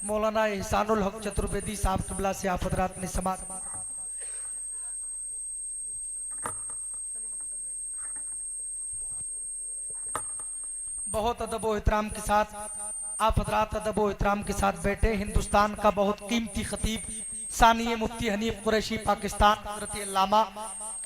मौलाना एहसानुल हक चतुर्वेदी साहब किबला से आप हजरात ने समाज बहुत अदब व एहतराम के साथ आप हजरात अदब व एहतराम के साथ बैठे। हिंदुस्तान का बहुत कीमती खतीब सानिए मुफ्ती हनीफ कुरैशी पाकिस्तान हज़रत अल्लामा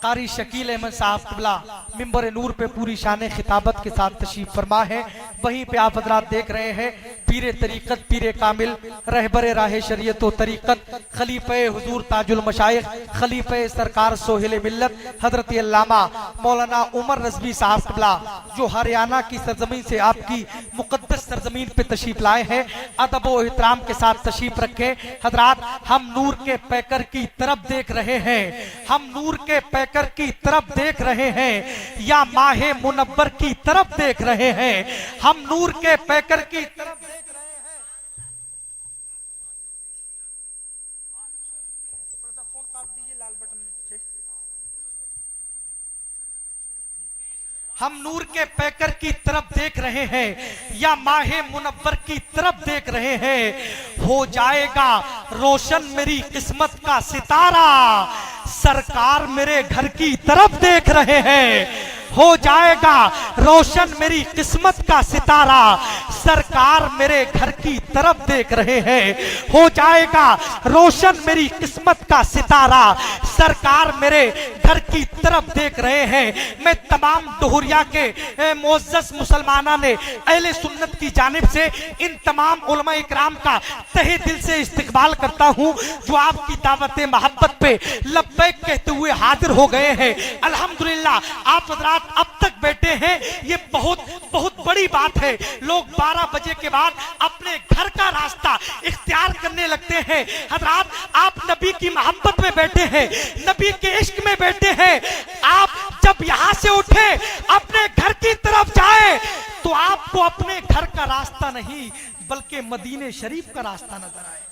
कारी शकील अहमद साहब किबला मिंबर नूर पे पूरी शान खिताबत के साथ तशरीफ फरमा है। वहीं पे आप हजरात देख रहे हैं पीरे तरीक़त पीरे कामिल रहबर राह शरीयत व तरीक़त खलीफे हुजूर ताजुल मशाइख खलीफे सरकार सोहेल मिल्लत हजरत अल्लामा मौलाना उमर रज़वी साहब किबला जो हरियाणा की सरजमीन से आपकी मुकद्दस सरजमीन पे तशरीफ लाए हैं। अदब व एहतराम के साथ तशरीफ रखे। हजरात हम नूर के पैकर की तरफ देख रहे हैं, हम नूर के पैकर की तरफ देख रहे हैं या माहे मुनव्वर की तरफ देख रहे हैं। हम नूर के पैकर की तरफ देख रहे हैं। थोड़ा सा फोन काट दीजिए लाल बटन से। हम नूर के पैकर की तरफ देख रहे हैं या माहे मुनव्वर की तरफ देख रहे हैं। हो जाएगा रोशन मेरी किस्मत का सितारा, सरकार मेरे घर की तरफ देख रहे हैं। हो जाएगा रोशन मेरी किस्मत का सितारा, सरकार मेरे घर की तरफ देख रहे हैं। हो जाएगा रोशन मेरी किस्मत का सितारा, सरकार मेरे घर की तरफ देख रहे हैं। मैं तमाम दोहरिया के मोअज़्ज़ज़ मुसलमाना ने अहले सुन्नत की जानिब से इन तमाम उलमा इकराम का तहे दिल से इस्तकबाल करता हूं जो आपकी दावत मोहब्बत पे लब्बैक कहते हुए हाजिर हो गए हैं। अल्हम्दुलिल्लाह आप हज़रात अब तक बैठे हैं, ये बहुत बहुत बड़ी बात है। लोग 12 बजे के बाद अपने घर का रास्ता इख्तियार करने लगते हैं। हज़रात आप नबी की मोहब्बत में बैठे हैं, नबी के इश्क में बैठे हैं। आप जब यहां से उठे अपने घर की तरफ जाए तो आपको अपने घर का रास्ता नहीं बल्कि मदीने शरीफ का रास्ता नजर आए।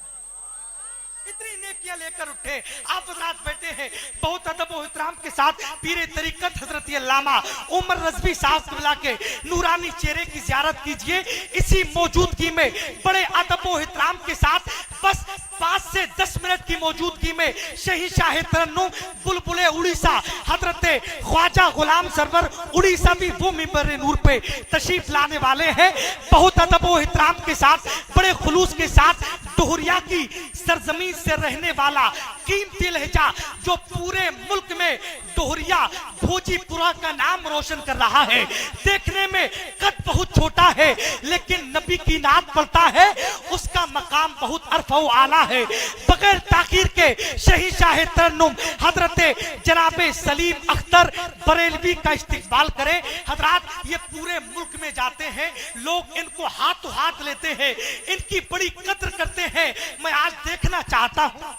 इतनी नेकियां लेकर उठे। आप हज़रात बैठे हैं बहुत अदब व एहतराम के साथ पीरे तरीक़त हजरत अल्लामा उमर रज़वी साहब किबला के नूरानी चेहरे की ज़ियारत कीजिए। इसी मौजूदगी में बड़े अदब व एहतराम के साथ बस 5 से 10 मिनट की मौजूदगी में शहींशाह तरन्नुम बुलबुले उड़ीसा हजरत ख्वाजा गुलाम सरवर उड़ीसा भी वो मिंबर नूर पे तशरीफ लाने वाले हैं। बहुत अदब व एहतराम के साथ बड़े खुलूस के साथ दोहरिया की सरजमीन से रहने वाला कीमती लहजा जो पूरे मुल्क में दोहरिया भोजीपुरा का नाम रोशन कर रहा है। देखने में कद बहुत छोटा है लेकिन नबी की नात पढ़ता है, उसका मकाम बहुत अरफा व आला है। बगैर ताखीर के शहींशाह तरन्नुम हजरत जनाबे सलीम अख्तर बरेलवी का इस्तकबाल करें। हजरात ये पूरे मुल्क में जाते हैं, लोग इनको हाथों हाथ लेते हैं, इनकी बड़ी कद्र करते हैं। मैं आज देखना चाहता हूँ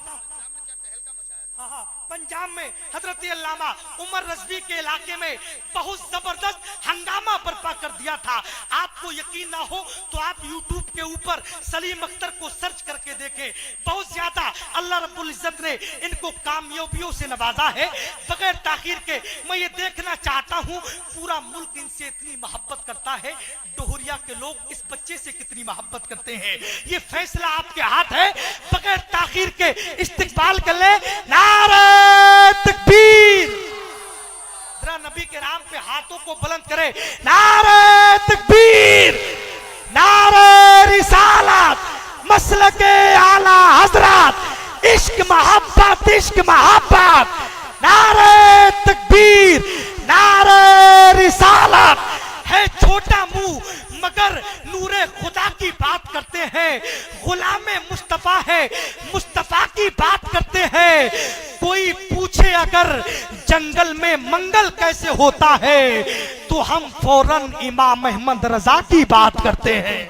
पंजाब में हजरत अल्लामा उमर रज़वी के इलाके में बहुत जबरदस्त हंगामा बर्पा कर दिया था। आपको यकीन ना हो तो आप YouTube के ऊपर सलीम अख्तर को सर्च करके देखें। बहुत ज्यादा अल्लाह रब्बुल इज्जत ने इनको कामयाबियों से नवाजा है। बगैर ताखीर के मैं ये देखना चाहता हूँ पूरा मुल्क इनसे इतनी मोहब्बत करता है, दोहरिया के लोग इस बच्चे से कितनी मोहब्बत करते हैं। ये फैसला आपके हाथ है। बगैर ताखीर के इस्तकबाल कर ले नारे तकबीर। जरा नबी के नाम पे हाथों को बुलंद करे। नारे तकबीर, नारे रिसालत, मसलके आला हजरत, इश्क मोहब्बत, इश्क मोहब्बत। नारे तकबीर, नारे रिसालत। है छोटा मुंह मगर नूरे खुदा की बात करते हैं, गुलामे मुस्तफा है मुस्तफा की बात करते हैं। कोई पूछे अगर जंगल में मंगल कैसे होता है तो हम फौरन इमाम अहमद रजा की बात करते हैं।